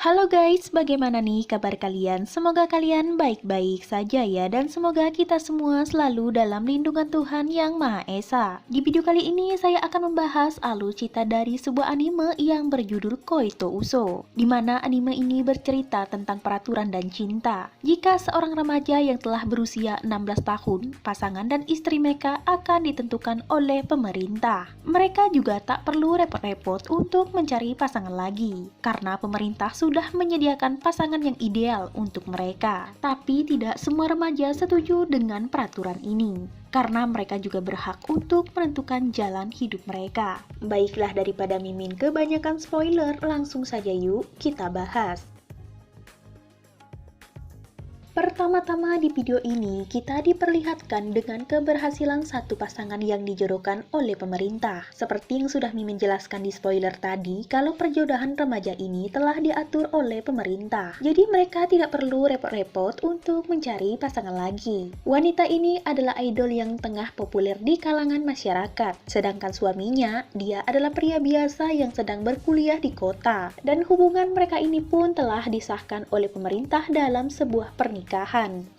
Halo guys, bagaimana nih kabar kalian? Semoga kalian baik-baik saja ya, dan semoga kita semua selalu dalam lindungan Tuhan Yang Maha Esa. Di video kali ini saya akan membahas alur cerita dari sebuah anime yang berjudul Koito Uso, di mana anime ini bercerita tentang peraturan dan cinta. Jika seorang remaja yang telah berusia 16 tahun, pasangan dan istri mereka akan ditentukan oleh pemerintah. Mereka juga tak perlu repot-repot untuk mencari pasangan lagi, karena pemerintah sudah menyediakan pasangan yang ideal untuk mereka. Tapi tidak semua remaja setuju dengan peraturan ini, karena mereka juga berhak untuk menentukan jalan hidup mereka. Baiklah, daripada mimin kebanyakan spoiler, langsung saja yuk kita bahas. Pertama-tama di video ini kita diperlihatkan dengan keberhasilan satu pasangan yang dijodohkan oleh pemerintah. Seperti yang sudah Mimin jelaskan di spoiler tadi, kalau perjodohan remaja ini telah diatur oleh pemerintah. Jadi mereka tidak perlu repot-repot untuk mencari pasangan lagi. Wanita ini adalah idol yang tengah populer di kalangan masyarakat. Sedangkan suaminya, dia adalah pria biasa yang sedang berkuliah di kota. Dan hubungan mereka ini pun telah disahkan oleh pemerintah dalam sebuah pernikahan.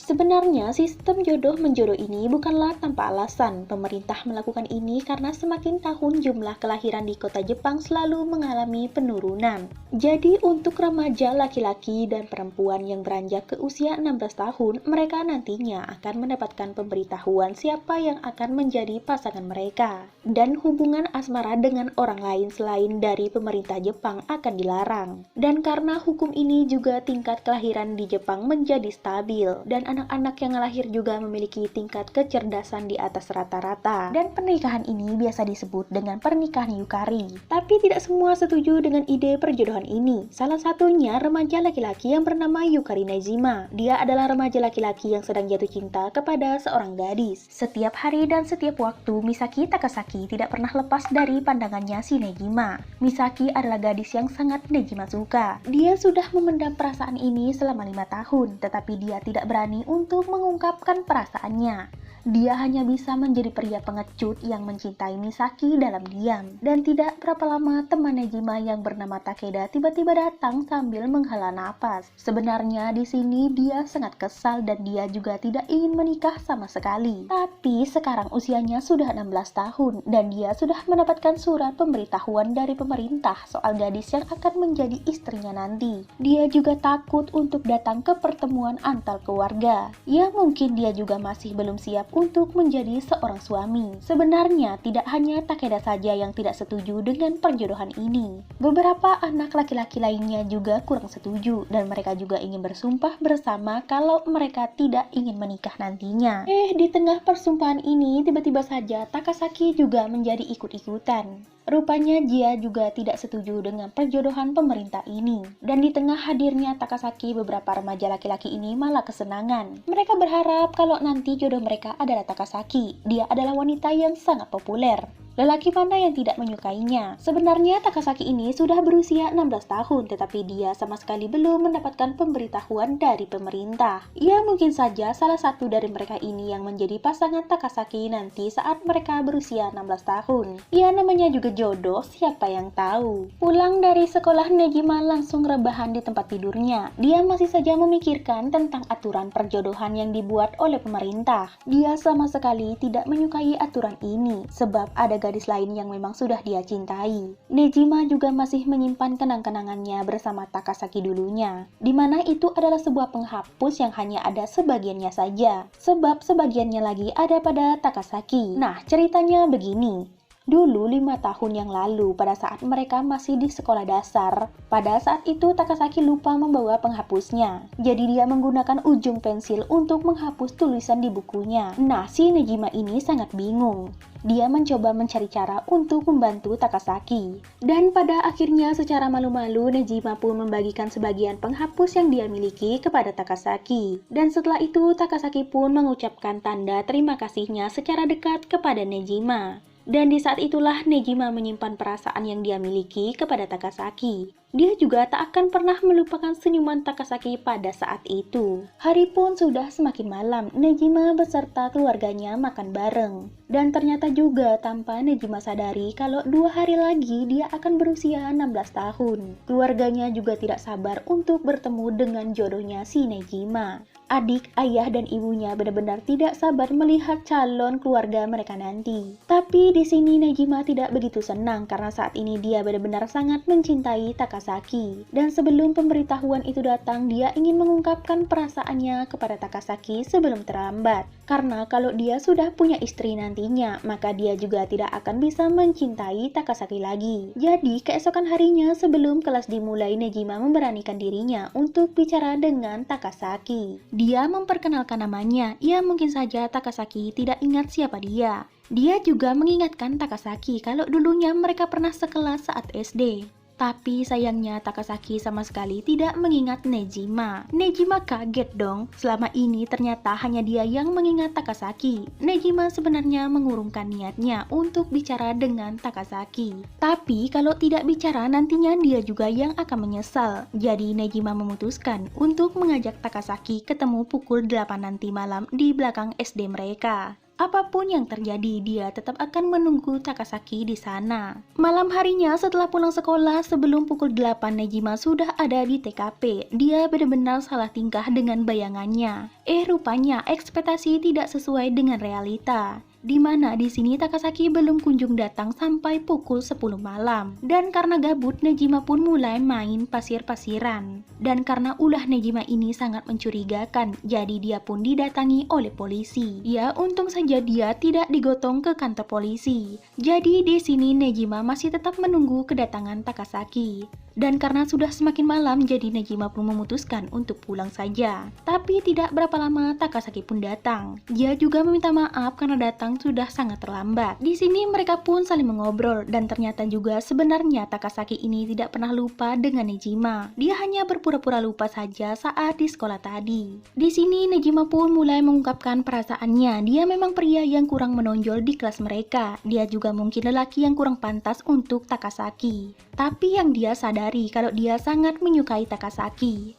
Sebenarnya sistem jodoh-menjodoh ini bukanlah tanpa alasan. Pemerintah melakukan ini karena semakin tahun jumlah kelahiran di kota Jepang selalu mengalami penurunan. Jadi untuk remaja laki-laki dan perempuan yang beranjak ke usia 16 tahun, mereka nantinya akan mendapatkan pemberitahuan siapa yang akan menjadi pasangan mereka. Dan hubungan asmara dengan orang lain selain dari pemerintah Jepang akan dilarang. Dan karena hukum ini juga tingkat kelahiran di Jepang menjadi stabil, dan anak-anak yang lahir juga memiliki tingkat kecerdasan di atas rata-rata. Dan pernikahan ini biasa disebut dengan pernikahan Yukari. Tapi tidak semua setuju dengan ide perjodohan ini. Salah satunya remaja laki-laki yang bernama Yukari Nejima. Dia adalah remaja laki-laki yang sedang jatuh cinta kepada seorang gadis. Setiap hari dan setiap waktu, Misaki Takasaki tidak pernah lepas dari pandangannya si Nejima. Misaki adalah gadis yang sangat Nejima suka. Dia sudah memendam perasaan ini selama 5 tahun, tetapi dia tidak berani untuk mengungkapkan perasaannya. Dia hanya bisa menjadi pria pengecut yang mencintai Misaki dalam diam. Dan tidak berapa lama teman Nejima yang bernama Takeda tiba-tiba datang sambil menghela napas. Sebenarnya di sini dia sangat kesal dan dia juga tidak ingin menikah sama sekali. Tapi sekarang usianya sudah 16 tahun dan dia sudah mendapatkan surat pemberitahuan dari pemerintah soal gadis yang akan menjadi istrinya nanti. Dia juga takut untuk datang ke pertemuan antar keluarga. Ya mungkin dia juga masih belum siap untuk menjadi seorang suami. Sebenarnya tidak hanya Takeda saja yang tidak setuju dengan perjodohan ini. Beberapa anak laki-laki lainnya juga kurang setuju dan mereka juga ingin bersumpah bersama kalau mereka tidak ingin menikah nantinya. Di tengah persumpahan ini tiba-tiba saja Takasaki juga menjadi ikut-ikutan. Rupanya dia juga tidak setuju dengan perjodohan pemerintah ini. Dan di tengah hadirnya Takasaki, beberapa remaja laki-laki ini malah kesenangan. Mereka berharap kalau nanti jodoh mereka adalah Takasaki. Dia adalah wanita yang sangat populer. Lelaki mana yang tidak menyukainya? Sebenarnya Takasaki ini sudah berusia 16 tahun, tetapi dia sama sekali belum mendapatkan pemberitahuan dari pemerintah. Ya mungkin saja salah satu dari mereka ini yang menjadi pasangan Takasaki nanti saat mereka berusia 16 tahun. Ya namanya juga jodoh, siapa yang tahu. Pulang dari sekolah, Nejima langsung rebahan di tempat tidurnya. Dia masih saja memikirkan tentang aturan perjodohan yang dibuat oleh pemerintah. Dia sama sekali tidak menyukai aturan ini, sebab ada gadis lain yang memang sudah dia cintai. Nejima juga masih menyimpan kenang-kenangannya bersama Takasaki dulunya, di mana itu adalah sebuah penghapus yang hanya ada sebagiannya saja, sebab sebagiannya lagi ada pada Takasaki. Nah, ceritanya begini. Dulu 5 tahun yang lalu, pada saat mereka masih di sekolah dasar, pada saat itu Takasaki lupa membawa penghapusnya. Jadi dia menggunakan ujung pensil untuk menghapus tulisan di bukunya. Nah, si Nejima ini sangat bingung. Dia mencoba mencari cara untuk membantu Takasaki. Dan pada akhirnya secara malu-malu, Nejima pun membagikan sebagian penghapus yang dia miliki kepada Takasaki. Dan setelah itu, Takasaki pun mengucapkan tanda terima kasihnya secara dekat kepada Nejima. Dan di saat itulah Nejima menyimpan perasaan yang dia miliki kepada Takasaki. Dia juga tak akan pernah melupakan senyuman Takasaki pada saat itu. Hari pun sudah semakin malam, Nejima beserta keluarganya makan bareng. Dan ternyata juga tanpa Nejima sadari kalau 2 hari lagi dia akan berusia 16 tahun. Keluarganya juga tidak sabar untuk bertemu dengan jodohnya si Nejima. Adik, ayah, dan ibunya benar-benar tidak sabar melihat calon keluarga mereka nanti. Tapi di sini Nejima tidak begitu senang karena saat ini dia benar-benar sangat mencintai Takasaki. Dan sebelum pemberitahuan itu datang, dia ingin mengungkapkan perasaannya kepada Takasaki sebelum terlambat. Karena kalau dia sudah punya istri nantinya, maka dia juga tidak akan bisa mencintai Takasaki lagi. Jadi keesokan harinya sebelum kelas dimulai, Nejima memberanikan dirinya untuk bicara dengan Takasaki. Dia memperkenalkan namanya, ya mungkin saja Takasaki tidak ingat siapa dia. Dia juga mengingatkan Takasaki kalau dulunya mereka pernah sekelas saat SD. Tapi sayangnya Takasaki sama sekali tidak mengingat Nejima. Nejima kaget dong, selama ini ternyata hanya dia yang mengingat Takasaki. Nejima sebenarnya mengurungkan niatnya untuk bicara dengan Takasaki. Tapi kalau tidak bicara nantinya dia juga yang akan menyesal. Jadi Nejima memutuskan untuk mengajak Takasaki ketemu pukul 8 nanti malam di belakang SD mereka. Apapun yang terjadi, dia tetap akan menunggu Takasaki di sana. Malam harinya setelah pulang sekolah sebelum pukul 8, Nejima sudah ada di TKP. Dia benar-benar salah tingkah dengan bayangannya. Rupanya ekspektasi tidak sesuai dengan realita. Di mana di sini Takasaki belum kunjung datang sampai pukul 10 malam. Dan karena gabut, Nejima pun mulai main pasir-pasiran. Dan karena ulah Nejima ini sangat mencurigakan, jadi dia pun didatangi oleh polisi. Ya, untung saja dia tidak digotong ke kantor polisi. Jadi di sini Nejima masih tetap menunggu kedatangan Takasaki. Dan karena sudah semakin malam, jadi Nejima pun memutuskan untuk pulang saja. Tapi tidak berapa lama Takasaki pun datang. Dia juga meminta maaf karena datang sudah sangat terlambat. Di sini mereka pun saling mengobrol dan ternyata juga sebenarnya Takasaki ini tidak pernah lupa dengan Nejima. Dia hanya berpura-pura lupa saja saat di sekolah tadi. Di sini Nejima pun mulai mengungkapkan perasaannya. Dia memang pria yang kurang menonjol di kelas mereka. Dia juga mungkin lelaki yang kurang pantas untuk Takasaki. Tapi yang dia sadari kalau dia sangat menyukai Takasaki.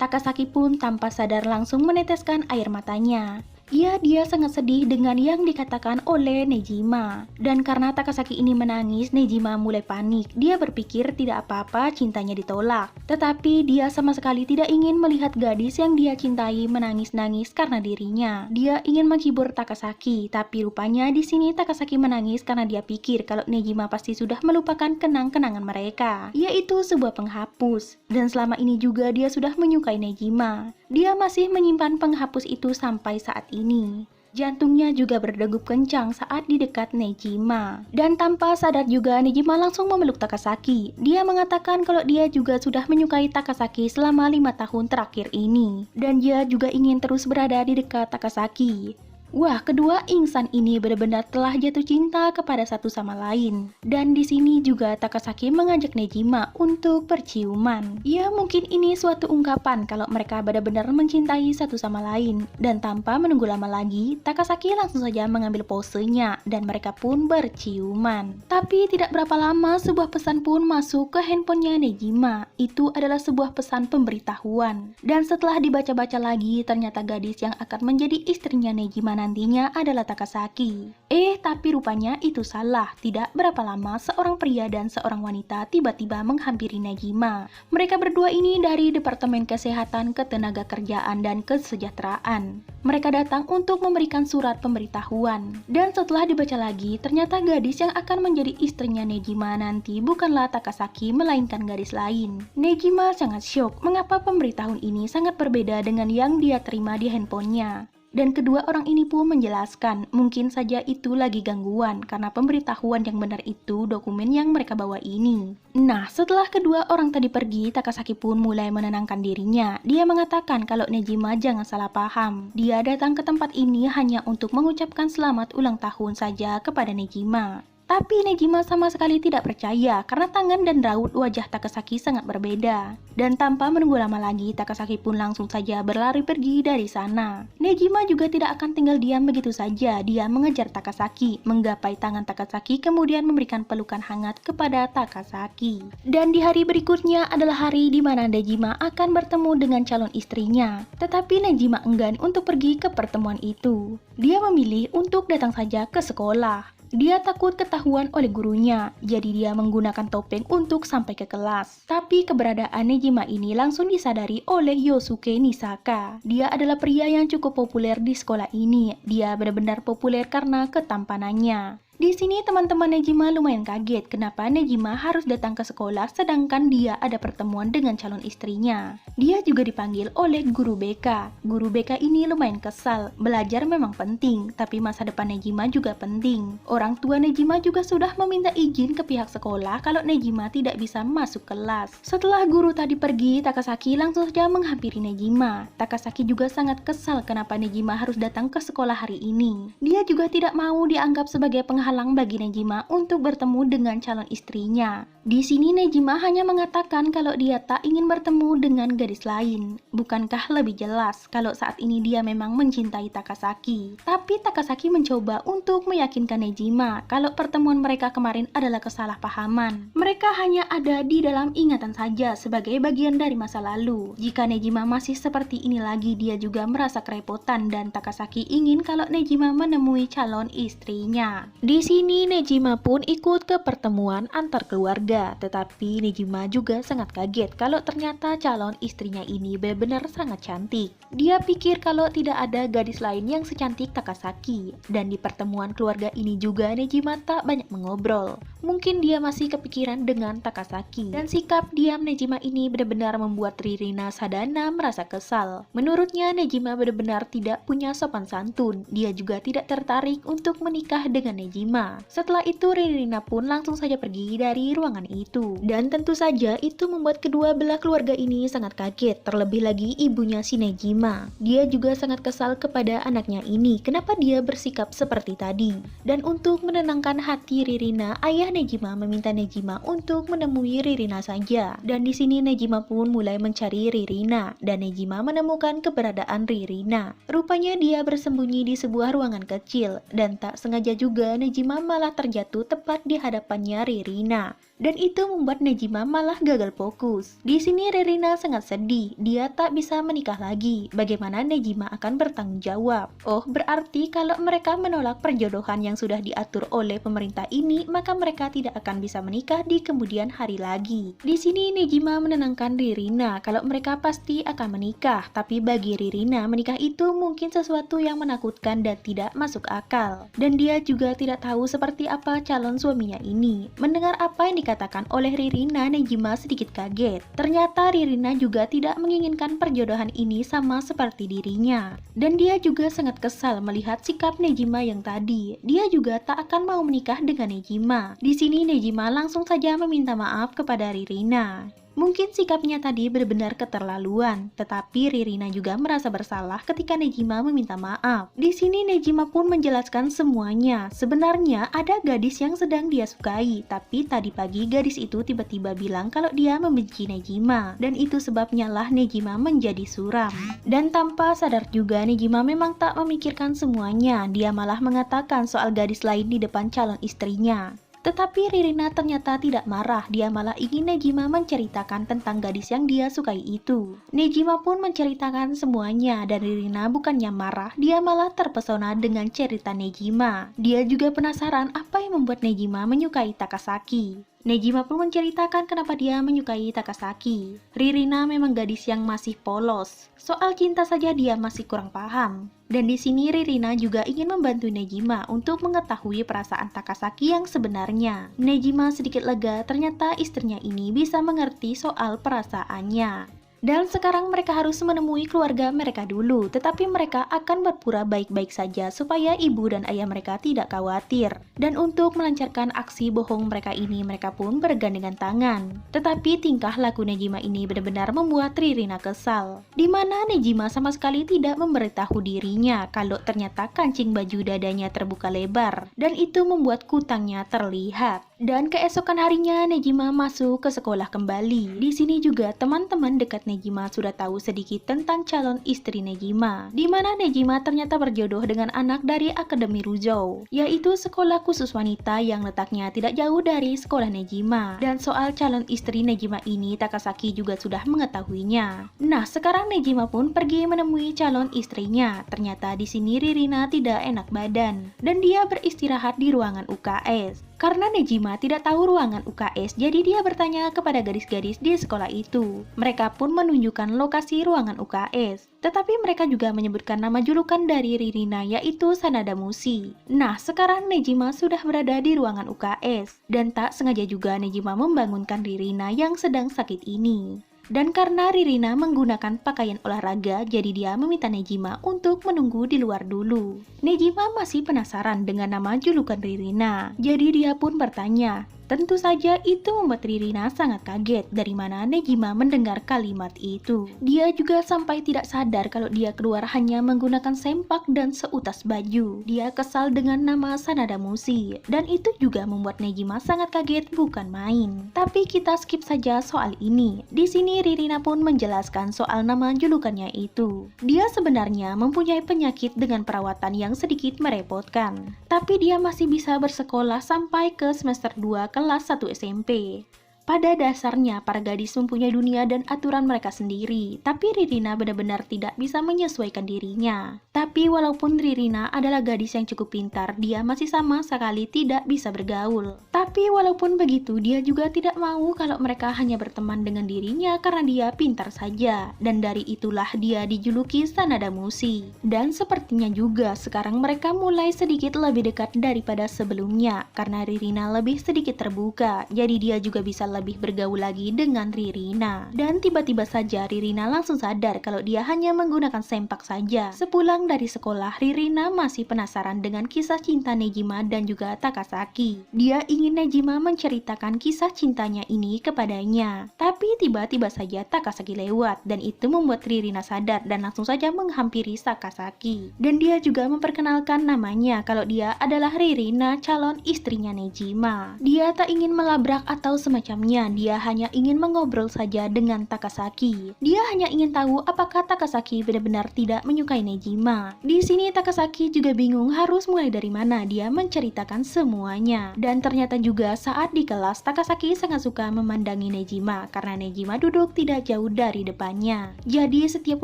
Takasaki pun tanpa sadar langsung meneteskan air matanya. Ya, dia sangat sedih dengan yang dikatakan oleh Nejima. Dan karena Takasaki ini menangis, Nejima mulai panik. Dia berpikir tidak apa-apa cintanya ditolak. Tetapi dia sama sekali tidak ingin melihat gadis yang dia cintai menangis-nangis karena dirinya. Dia ingin menghibur Takasaki, tapi rupanya di sini Takasaki menangis karena dia pikir kalau Nejima pasti sudah melupakan kenang-kenangan mereka, yaitu sebuah penghapus. Dan selama ini juga dia sudah menyukai Nejima. Dia masih menyimpan penghapus itu sampai saat ini. Jantungnya juga berdegup kencang saat di dekat Nejima. Dan tanpa sadar juga Nejima langsung memeluk Takasaki. Dia mengatakan kalau dia juga sudah menyukai Takasaki selama 5 tahun terakhir ini. Dan dia juga ingin terus berada di dekat Takasaki. Wah, kedua insan ini benar-benar telah jatuh cinta kepada satu sama lain. Dan di sini juga Takasaki mengajak Nejima untuk berciuman. Ya, mungkin ini suatu ungkapan kalau mereka benar-benar mencintai satu sama lain. Dan tanpa menunggu lama lagi, Takasaki langsung saja mengambil posenya dan mereka pun berciuman. Tapi tidak berapa lama sebuah pesan pun masuk ke handphonenya Nejima. Itu adalah sebuah pesan pemberitahuan. Dan setelah dibaca-baca lagi, ternyata gadis yang akan menjadi istrinya Nejima nantinya adalah Takasaki. Tapi rupanya itu salah. Tidak berapa lama seorang pria dan seorang wanita tiba-tiba menghampiri Nejima. Mereka berdua ini dari Departemen Kesehatan, Ketenagakerjaan, dan Kesejahteraan. Mereka datang untuk memberikan surat pemberitahuan. Dan setelah dibaca lagi, ternyata gadis yang akan menjadi istrinya Nejima nanti bukanlah Takasaki, melainkan gadis lain. Nejima sangat syok mengapa pemberitahuan ini sangat berbeda dengan yang dia terima di handphonenya. Dan kedua orang ini pun menjelaskan, mungkin saja itu lagi gangguan karena pemberitahuan yang benar itu dokumen yang mereka bawa ini. Nah, setelah kedua orang tadi pergi, Takasaki pun mulai menenangkan dirinya. Dia mengatakan kalau Nejima jangan salah paham. Dia datang ke tempat ini hanya untuk mengucapkan selamat ulang tahun saja kepada Nejima. Tapi Nejima sama sekali tidak percaya karena tangan dan raut wajah Takasaki sangat berbeda. Dan tanpa menunggu lama lagi, Takasaki pun langsung saja berlari pergi dari sana. Nejima juga tidak akan tinggal diam begitu saja. Dia mengejar Takasaki, menggapai tangan Takasaki, kemudian memberikan pelukan hangat kepada Takasaki. Dan di hari berikutnya adalah hari di mana Nejima akan bertemu dengan calon istrinya. Tetapi Nejima enggan untuk pergi ke pertemuan itu. Dia memilih untuk datang saja ke sekolah. Dia takut ketahuan oleh gurunya, jadi dia menggunakan topeng untuk sampai ke kelas. Tapi keberadaan Nejima ini langsung disadari oleh Yosuke Nisaka. Dia adalah pria yang cukup populer di sekolah ini. Dia benar-benar populer karena ketampanannya. Di sini teman-teman Nejima lumayan kaget kenapa Nejima harus datang ke sekolah sedangkan dia ada pertemuan dengan calon istrinya. Dia juga dipanggil oleh guru BK. Guru BK ini lumayan kesal. Belajar memang penting, tapi masa depan Nejima juga penting. Orang tua Nejima juga sudah meminta izin ke pihak sekolah kalau Nejima tidak bisa masuk kelas. Setelah guru tadi pergi, Takasaki langsung saja menghampiri Nejima. Takasaki juga sangat kesal kenapa Nejima harus datang ke sekolah hari ini. Dia juga tidak mau dianggap sebagai penghalang bagi Nejima untuk bertemu dengan calon istrinya. Di sini Nejima hanya mengatakan kalau dia tak ingin bertemu dengan gadis lain. Bukankah lebih jelas kalau saat ini dia memang mencintai Takasaki? Tapi Takasaki mencoba untuk meyakinkan Nejima kalau pertemuan mereka kemarin adalah kesalahpahaman. Mereka hanya ada di dalam ingatan saja sebagai bagian dari masa lalu. Jika Nejima masih seperti ini lagi, dia juga merasa kerepotan dan Takasaki ingin kalau Nejima menemui calon istrinya. Di sini Nejima pun ikut ke pertemuan antar keluarga. Tetapi Nejima juga sangat kaget kalau ternyata calon istrinya ini benar-benar sangat cantik. Dia pikir kalau tidak ada gadis lain yang secantik Takasaki. Dan di pertemuan keluarga ini juga Nejima tak banyak mengobrol. Mungkin dia masih kepikiran dengan Takasaki. Dan sikap diam Nejima ini benar-benar membuat Ririna Sadana merasa kesal. Menurutnya Nejima benar-benar tidak punya sopan santun. Dia juga tidak tertarik untuk menikah dengan Nejima. Setelah itu Ririna pun langsung saja pergi dari ruangan itu. Dan tentu saja itu membuat kedua belah keluarga ini sangat kaget, terlebih lagi ibunya si Nejima. Dia juga sangat kesal kepada anaknya ini, kenapa dia bersikap seperti tadi. Dan untuk menenangkan hati Ririna, ayah Nejima meminta Nejima untuk menemui Ririna saja. Dan di sini Nejima pun mulai mencari Ririna, dan Nejima menemukan keberadaan Ririna. Rupanya dia bersembunyi di sebuah ruangan kecil, dan tak sengaja juga Nejima malah terjatuh tepat di hadapannya Ririna. Dan itu membuat Nejima malah gagal fokus. Di sini Ririna sangat sedih, dia tak bisa menikah lagi. Bagaimana Nejima akan bertanggung jawab? Oh, berarti kalau mereka menolak perjodohan yang sudah diatur oleh pemerintah ini, maka mereka tidak akan bisa menikah di kemudian hari lagi. Di sini Nejima menenangkan Ririna kalau mereka pasti akan menikah, tapi bagi Ririna menikah itu mungkin sesuatu yang menakutkan dan tidak masuk akal. Dan dia juga tidak tahu seperti apa calon suaminya ini. Mendengar apa yang dikatakan oleh Ririna, Nejima sedikit kaget. Ternyata Ririna juga tidak menginginkan perjodohan ini sama seperti dirinya. Dan dia juga sangat kesal melihat sikap Nejima yang tadi. Dia juga tak akan mau menikah dengan Nejima. Di sini Nejima langsung saja meminta maaf kepada Ririna. Mungkin sikapnya tadi benar-benar keterlaluan, tetapi Ririna juga merasa bersalah ketika Nejima meminta maaf. Di sini Nejima pun menjelaskan semuanya. Sebenarnya ada gadis yang sedang dia sukai, tapi tadi pagi gadis itu tiba-tiba bilang kalau dia membenci Nejima, dan itu sebabnya lah Nejima menjadi suram. Dan tanpa sadar juga Nejima memang tak memikirkan semuanya. Dia malah mengatakan soal gadis lain di depan calon istrinya. Tetapi Ririna ternyata tidak marah, dia malah ingin Nejima menceritakan tentang gadis yang dia sukai itu. Nejima pun menceritakan semuanya dan Ririna bukannya marah, dia malah terpesona dengan cerita Nejima. Dia juga penasaran apa yang membuat Nejima menyukai Takasaki. Nejima pun menceritakan kenapa dia menyukai Takasaki. Ririna memang gadis yang masih polos. Soal cinta saja dia masih kurang paham. Dan di sini Ririna juga ingin membantu Nejima untuk mengetahui perasaan Takasaki yang sebenarnya. Nejima sedikit lega, ternyata istrinya ini bisa mengerti soal perasaannya. Dan sekarang mereka harus menemui keluarga mereka dulu, tetapi mereka akan berpura baik-baik saja supaya ibu dan ayah mereka tidak khawatir. Dan untuk melancarkan aksi bohong mereka ini, mereka pun bergandengan tangan. Tetapi tingkah laku Nejima ini benar-benar membuat Ririna kesal. Dimana Nejima sama sekali tidak memberitahu dirinya kalau ternyata kancing baju dadanya terbuka lebar. Dan itu membuat kutangnya terlihat. Dan keesokan harinya Nejima masuk ke sekolah kembali. Di sini juga teman-teman dekat Nejima sudah tahu sedikit tentang calon istri Nejima, di mana Nejima ternyata berjodoh dengan anak dari Akademi Ruzhou, yaitu sekolah khusus wanita yang letaknya tidak jauh dari sekolah Nejima. Dan soal calon istri Nejima ini Takasaki juga sudah mengetahuinya. Nah, sekarang Nejima pun pergi menemui calon istrinya. Ternyata di sini Ririna tidak enak badan dan dia beristirahat di ruangan UKS. Karena Nejima tidak tahu ruangan UKS, jadi dia bertanya kepada gadis-gadis di sekolah itu. Mereka pun menunjukkan lokasi ruangan UKS. Tetapi mereka juga menyebutkan nama julukan dari Ririna, yaitu Sanada Mushi. Nah, sekarang Nejima sudah berada di ruangan UKS. Dan tak sengaja juga Nejima membangunkan Ririna yang sedang sakit ini. Dan karena Ririna menggunakan pakaian olahraga, jadi dia meminta Nejima untuk menunggu di luar dulu. Nejima masih penasaran dengan nama julukan Ririna, jadi dia pun bertanya. Tentu saja itu membuat Ririna sangat kaget dari mana Nejima mendengar kalimat itu. Dia juga sampai tidak sadar kalau dia keluar hanya menggunakan sempak dan seutas baju. Dia kesal dengan nama Sanada Mushi, dan itu juga membuat Nejima sangat kaget bukan main. Tapi kita skip saja soal ini. Di sini Ririna pun menjelaskan soal nama julukannya itu. Dia sebenarnya mempunyai penyakit dengan perawatan yang sedikit merepotkan. Tapi dia masih bisa bersekolah sampai ke semester 2 kelas 1 SMP. Pada dasarnya, para gadis mempunyai dunia dan aturan mereka sendiri, tapi Ririna benar-benar tidak bisa menyesuaikan dirinya. Tapi walaupun Ririna adalah gadis yang cukup pintar, dia masih sama sekali tidak bisa bergaul. Tapi walaupun begitu, dia juga tidak mau kalau mereka hanya berteman dengan dirinya karena dia pintar saja. Dan dari itulah dia dijuluki Sanada Mushi. Dan sepertinya juga sekarang mereka mulai sedikit lebih dekat daripada sebelumnya, karena Ririna lebih sedikit terbuka, jadi dia juga bisa lebih bergaul lagi dengan Ririna. Dan tiba-tiba saja Ririna langsung sadar kalau dia hanya menggunakan sempak saja. Sepulang dari sekolah, Ririna masih penasaran dengan kisah cinta Nejima dan juga Takasaki. Dia ingin Nejima menceritakan kisah cintanya ini kepadanya. Tapi tiba-tiba saja Takasaki lewat, dan itu membuat Ririna sadar dan langsung saja menghampiri Takasaki. Dan dia juga memperkenalkan namanya kalau dia adalah Ririna, calon istrinya Nejima. Dia tak ingin melabrak atau semacamnya. Dia hanya ingin mengobrol saja dengan Takasaki. Dia hanya ingin tahu apakah Takasaki benar-benar tidak menyukai Nejima. Di sini Takasaki juga bingung harus mulai dari mana dia menceritakan semuanya. Dan ternyata juga saat di kelas Takasaki sangat suka memandangi Nejima karena Nejima duduk tidak jauh dari depannya. Jadi setiap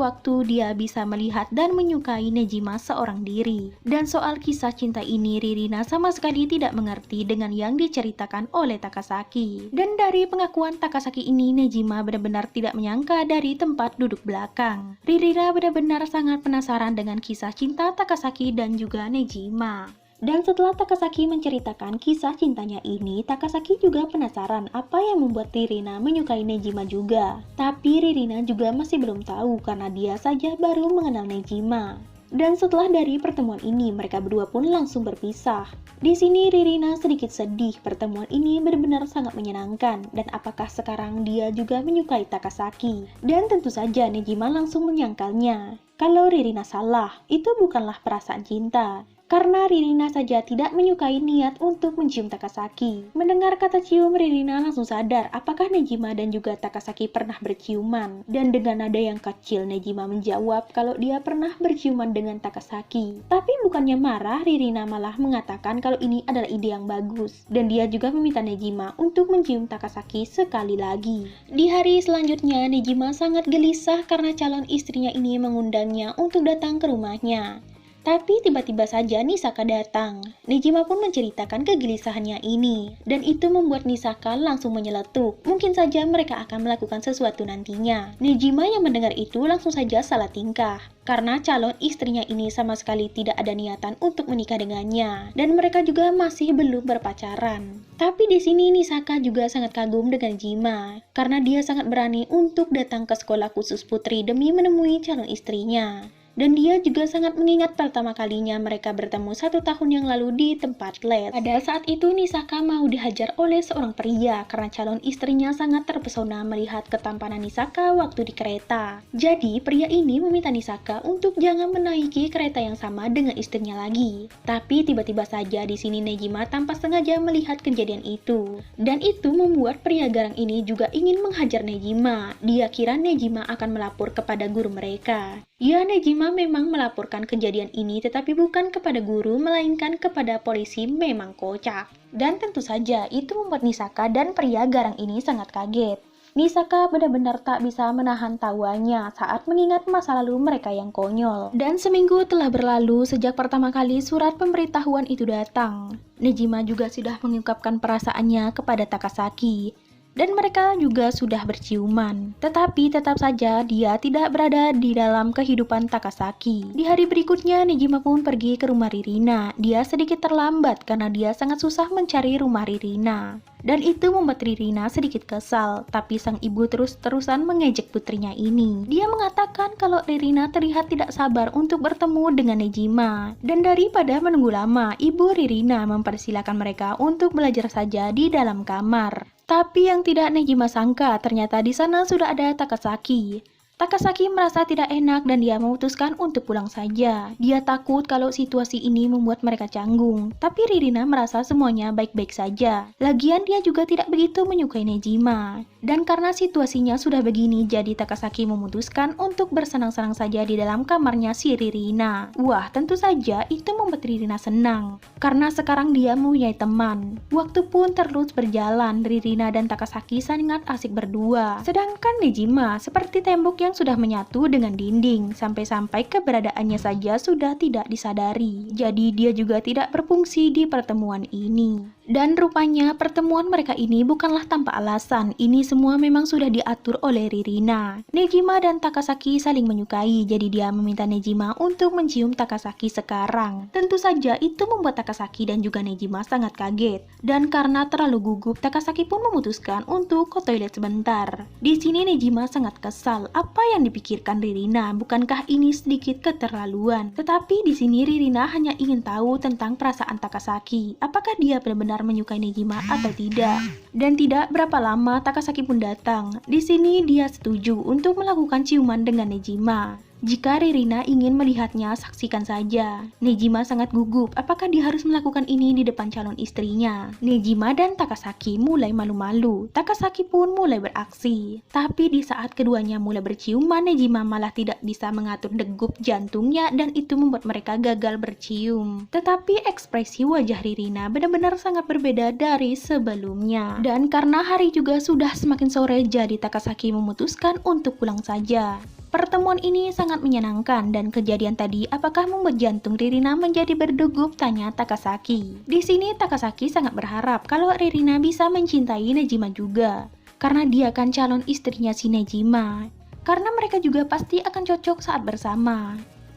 waktu dia bisa melihat dan menyukai Nejima seorang diri. Dan soal kisah cinta ini Ririna sama sekali tidak mengerti dengan yang diceritakan oleh Takasaki. Dan dari pengakuan Takasaki ini, Nejima benar-benar tidak menyangka dari tempat duduk belakang. Ririna benar-benar sangat penasaran dengan kisah cinta Takasaki dan juga Nejima. Dan setelah Takasaki menceritakan kisah cintanya ini, Takasaki juga penasaran apa yang membuat Ririna menyukai Nejima juga. Tapi Ririna juga masih belum tahu karena dia saja baru mengenal Nejima. Dan setelah dari pertemuan ini, mereka berdua pun langsung berpisah. Di sini Ririna sedikit sedih, pertemuan ini benar-benar sangat menyenangkan. Dan apakah sekarang dia juga menyukai Takasaki? Dan tentu saja Nejima langsung menyangkalnya. Kalau Ririna salah, itu bukanlah perasaan cinta. Karena Ririna saja tidak menyukai niat untuk mencium Takasaki. Mendengar kata cium, Ririna langsung sadar apakah Nejima dan juga Takasaki pernah berciuman. Dan dengan nada yang kecil, Nejima menjawab kalau dia pernah berciuman dengan Takasaki. Tapi bukannya marah, Ririna malah mengatakan kalau ini adalah ide yang bagus. Dan dia juga meminta Nejima untuk mencium Takasaki sekali lagi. Di hari selanjutnya, Nejima sangat gelisah karena calon istrinya ini mengundangnya untuk datang ke rumahnya. Tapi tiba-tiba saja Nisaka datang. Nejima pun menceritakan kegelisahannya ini, dan itu membuat Nisaka langsung menyeletuk. Mungkin saja mereka akan melakukan sesuatu nantinya. Nejima yang mendengar itu langsung saja salah tingkah, karena calon istrinya ini sama sekali tidak ada niatan untuk menikah dengannya, dan mereka juga masih belum berpacaran. Tapi di sini Nisaka juga sangat kagum dengan Jima, karena dia sangat berani untuk datang ke sekolah khusus putri demi menemui calon istrinya. Dan dia juga sangat mengingat pertama kalinya mereka bertemu 1 tahun yang lalu di tempat les. Pada saat itu Nisaka mau dihajar oleh seorang pria karena calon istrinya sangat terpesona melihat ketampanan Nisaka waktu di kereta. Jadi pria ini meminta Nisaka untuk jangan menaiki kereta yang sama dengan istrinya lagi. Tapi tiba-tiba saja di sini Nejima tanpa sengaja melihat kejadian itu. Dan itu membuat pria garang ini juga ingin menghajar Nejima. Dia kira Nejima akan melapor kepada guru mereka. Ya, Nejima memang melaporkan kejadian ini tetapi bukan kepada guru melainkan kepada polisi. Memang kocak. Dan tentu saja itu membuat Nisaka dan pria garang ini sangat kaget. Nisaka benar-benar tak bisa menahan tawanya saat mengingat masa lalu mereka yang konyol. Dan seminggu telah berlalu sejak pertama kali surat pemberitahuan itu datang. Nejima juga sudah mengungkapkan perasaannya kepada Takasaki. Dan mereka juga sudah berciuman. Tetapi tetap saja dia tidak berada di dalam kehidupan Takasaki. Di hari berikutnya Nejima pun pergi ke rumah Ririna. Dia sedikit terlambat karena dia sangat susah mencari rumah Ririna. Dan itu membuat Ririna sedikit kesal, tapi sang ibu terus-terusan mengejek putrinya ini. Dia mengatakan kalau Ririna terlihat tidak sabar untuk bertemu dengan Nejima. Dan daripada menunggu lama, ibu Ririna mempersilahkan mereka untuk belajar saja di dalam kamar. Tapi yang tidak Nejima sangka, ternyata di sana sudah ada Takasaki. Takasaki merasa tidak enak dan dia memutuskan untuk pulang saja. Dia takut kalau situasi ini membuat mereka canggung. Tapi Ririna merasa semuanya baik-baik saja. Lagian dia juga tidak begitu menyukai Nejima. Dan karena situasinya sudah begini, jadi Takasaki memutuskan untuk bersenang-senang saja di dalam kamarnya si Ririna. Wah, tentu saja itu membuat Ririna senang. Karena sekarang dia mempunyai teman. Waktu pun terus berjalan, Ririna dan Takasaki sangat asik berdua. Sedangkan Nejima seperti tembok yang sudah menyatu dengan dinding, sampai-sampai keberadaannya saja sudah tidak disadari. Jadi dia juga tidak berfungsi di pertemuan ini. Dan rupanya pertemuan mereka ini bukanlah tanpa alasan. Ini semua memang sudah diatur oleh Ririna. Nejima dan Takasaki saling menyukai, jadi dia meminta Nejima untuk mencium Takasaki sekarang. Tentu saja itu membuat Takasaki dan juga Nejima sangat kaget. Dan karena terlalu gugup, Takasaki pun memutuskan untuk ke toilet sebentar. Di sini Nejima sangat kesal. Apa yang dipikirkan Ririna? Bukankah ini sedikit keterlaluan? Tetapi di sini Ririna hanya ingin tahu tentang perasaan Takasaki. Apakah dia benar-benar menyukai Nejima atau tidak? Dan tidak berapa lama Takasaki pun datang. Di sini dia setuju untuk melakukan ciuman dengan Nejima. Jika Ririna ingin melihatnya, saksikan saja. Nejima sangat gugup. Apakah dia harus melakukan ini di depan calon istrinya? Nejima dan Takasaki mulai malu-malu. Takasaki pun mulai beraksi. Tapi di saat keduanya mulai berciuman, Nejima malah tidak bisa mengatur degup jantungnya dan itu membuat mereka gagal bercium. Tetapi ekspresi wajah Ririna benar-benar sangat berbeda dari sebelumnya. Dan karena hari juga sudah semakin sore, jadi Takasaki memutuskan untuk pulang saja. Pertemuan ini sangat menyenangkan dan kejadian tadi apakah membuat jantung Ririna menjadi berdegup, tanya Takasaki. Di sini Takasaki sangat berharap kalau Ririna bisa mencintai Nejima juga. Karena dia kan calon istrinya si Nejima. Karena mereka juga pasti akan cocok saat bersama.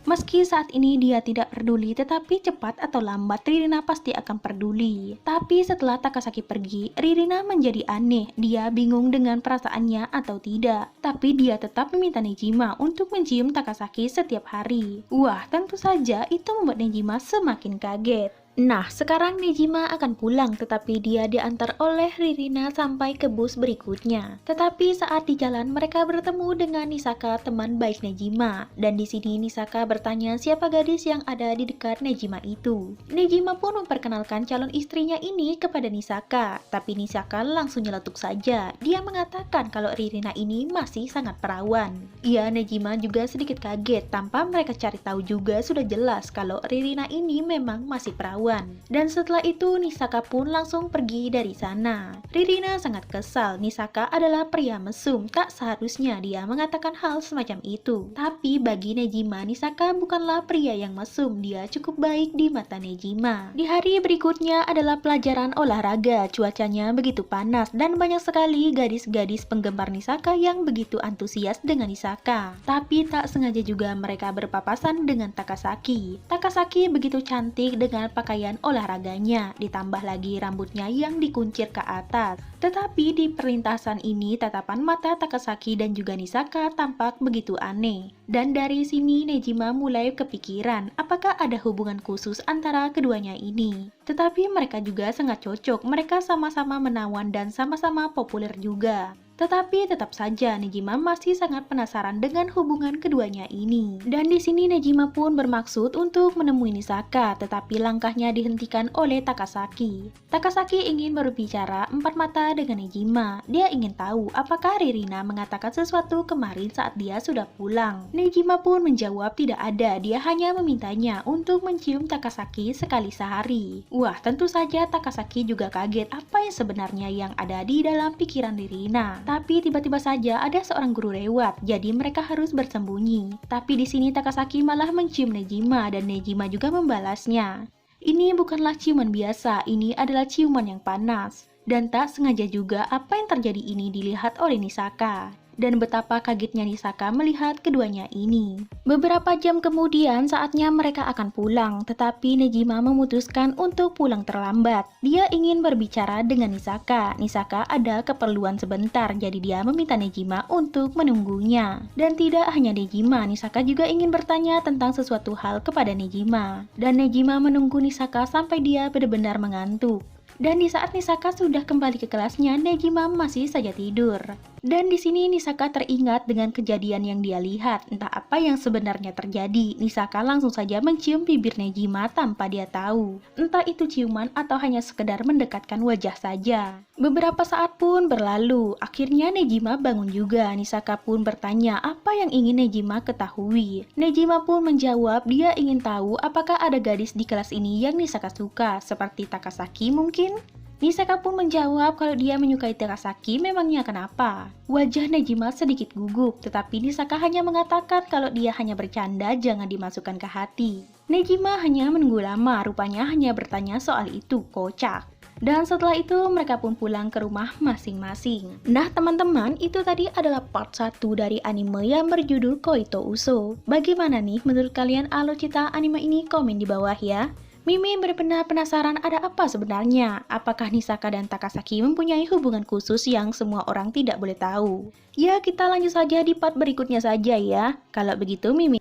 Meski saat ini dia tidak peduli, tetapi cepat atau lambat Ririna pasti akan peduli. Tapi setelah Takasaki pergi, Ririna menjadi aneh. Dia bingung dengan perasaannya atau tidak. Tapi dia tetap meminta Nejima untuk mencium Takasaki setiap hari. Wah, tentu saja itu membuat Nejima semakin kaget. Nah, sekarang Nejima akan pulang, tetapi dia diantar oleh Ririna sampai ke bus berikutnya. Tetapi saat di jalan, mereka bertemu dengan Nisaka, teman baik Nejima. Dan di sini Nisaka bertanya siapa gadis yang ada di dekat Nejima itu. Nejima pun memperkenalkan calon istrinya ini kepada Nisaka. Tapi Nisaka langsung nyeletuk saja. Dia mengatakan kalau Ririna ini masih sangat perawan. Ya, Nejima juga sedikit kaget. Tanpa mereka cari tahu juga sudah jelas kalau Ririna ini memang masih perawan. perempuan. Dan setelah itu Nisaka pun langsung pergi dari sana. Ririna sangat kesal, Nisaka adalah pria mesum, tak seharusnya dia mengatakan hal semacam itu. Tapi bagi Nejima, Nisaka bukanlah pria yang mesum, dia cukup baik di mata Nejima. Di hari berikutnya adalah pelajaran olahraga, cuacanya begitu panas dan banyak sekali gadis-gadis penggemar Nisaka yang begitu antusias dengan Nisaka. Tapi tak sengaja juga mereka berpapasan dengan Takasaki. Takasaki begitu cantik dengan pakaian olahraganya, ditambah lagi rambutnya yang dikuncir ke atas. Tetapi di perlintasan ini tatapan mata Takasaki dan juga Nisaka tampak begitu aneh. Dan dari sini Nejima mulai kepikiran apakah ada hubungan khusus antara keduanya ini. Tetapi mereka juga sangat cocok, mereka sama-sama menawan dan sama-sama populer juga. Tetapi tetap saja Nejima masih sangat penasaran dengan hubungan keduanya ini. Dan di sini Nejima pun bermaksud untuk menemui Nisaka, tetapi langkahnya dihentikan oleh Takasaki. Takasaki ingin berbicara empat mata dengan Nejima. Dia ingin tahu apakah Ririna mengatakan sesuatu kemarin saat dia sudah pulang. Nejima pun menjawab tidak ada, dia hanya memintanya untuk mencium Takasaki sekali sehari. Wah, tentu saja Takasaki juga kaget apa yang sebenarnya yang ada di dalam pikiran Ririna. Tapi tiba-tiba saja ada seorang guru lewat, jadi mereka harus bersembunyi. Tapi di sini Takasaki malah mencium Nejima dan Nejima juga membalasnya. Ini bukanlah ciuman biasa, ini adalah ciuman yang panas. Dan tak sengaja juga apa yang terjadi ini dilihat oleh Nisaka. Dan betapa kagetnya Nisaka melihat keduanya ini. Beberapa jam kemudian saatnya mereka akan pulang, tetapi Nejima memutuskan untuk pulang terlambat. Dia ingin berbicara dengan Nisaka. Nisaka ada keperluan sebentar, jadi dia meminta Nejima untuk menunggunya. Dan tidak hanya Nejima, Nisaka juga ingin bertanya tentang sesuatu hal kepada Nejima. Dan Nejima menunggu Nisaka sampai dia benar-benar mengantuk. Dan di saat Nisaka sudah kembali ke kelasnya, Nejima masih saja tidur. Dan di sini Nisaka teringat dengan kejadian yang dia lihat, entah apa yang sebenarnya terjadi. Nisaka langsung saja mencium bibir Nejima tanpa dia tahu. Entah itu ciuman atau hanya sekedar mendekatkan wajah saja. Beberapa saat pun berlalu, akhirnya Nejima bangun juga. Nisaka pun bertanya apa yang ingin Nejima ketahui. Nejima pun menjawab dia ingin tahu apakah ada gadis di kelas ini yang Nisaka suka, seperti Takasaki mungkin. Nisaka pun menjawab kalau dia menyukai Takasaki, memangnya kenapa? Wajah Nejima sedikit gugup, tetapi Nisaka hanya mengatakan kalau dia hanya bercanda, jangan dimasukkan ke hati. Nejima hanya menunggu lama, rupanya hanya bertanya soal itu, kocak. Dan setelah itu mereka pun pulang ke rumah masing-masing. Nah teman-teman, itu tadi adalah part 1 dari anime yang berjudul Koito Uso. Bagaimana nih menurut kalian alur cerita anime ini? Komen di bawah ya. Mimi benar-benar penasaran ada apa sebenarnya. Apakah Nisaka dan Takasaki mempunyai hubungan khusus yang semua orang tidak boleh tahu? Ya, kita lanjut saja di part berikutnya saja ya. Kalau begitu Mimi